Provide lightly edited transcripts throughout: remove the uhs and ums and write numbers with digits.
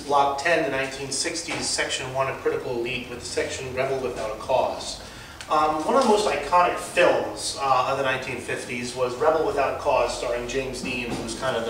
Block 10, the 1960s, Section 1, A Critical Elite, with the section Rebel Without a Cause. One of the most iconic films of the 1950s was Rebel Without a Cause, starring James Dean, who was kind of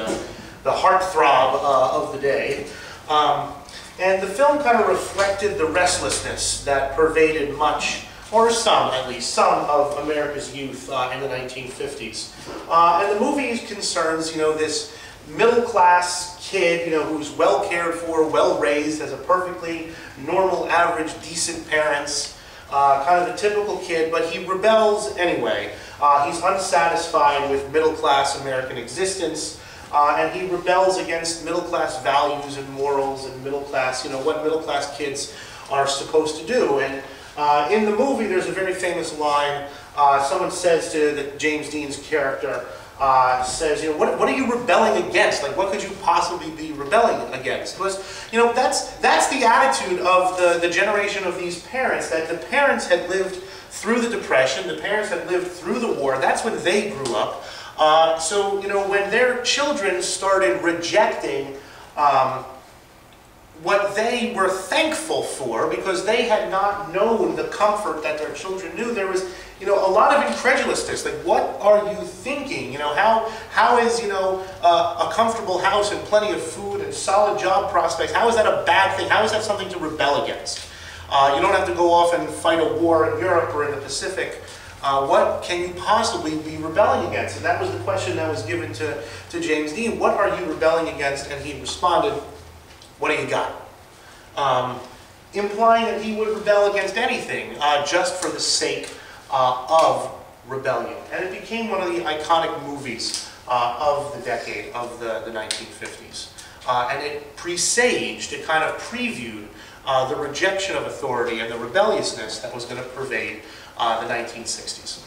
the heartthrob of the day. And the film kind of reflected the restlessness that pervaded much, or some at least, some of America's youth in the 1950s. And the movie concerns, this middle-class kid, who's well cared for, well raised, has a perfectly normal, average, decent parents, kind of the typical kid, but he rebels anyway. He's unsatisfied with middle-class American existence, and he rebels against middle-class values and morals and middle-class, what middle-class kids are supposed to do. And in the movie, there's a very famous line. Someone says to James Dean's character, says, what are you rebelling against? Like, what could you possibly be rebelling against? Because, that's the attitude of the generation of these parents, that the parents had lived through the Depression, the parents had lived through the war. That's when they grew up. So, when their children started rejecting what they were thankful for, because they had not known the comfort that their children knew, there was, a lot of incredulousness. Like, what are you thinking? How is, a comfortable house and plenty of food and solid job prospects, how is that a bad thing? How is that something to rebel against? You don't have to go off and fight a war in Europe or in the Pacific. What can you possibly be rebelling against? And that was the question that was given to James Dean. What are you rebelling against? And he responded, what do you got? Implying that he would rebel against anything just for the sake of rebellion. And it became one of the iconic movies of the decade, of the 1950s. And it presaged, it kind of previewed the rejection of authority and the rebelliousness that was going to pervade the 1960s.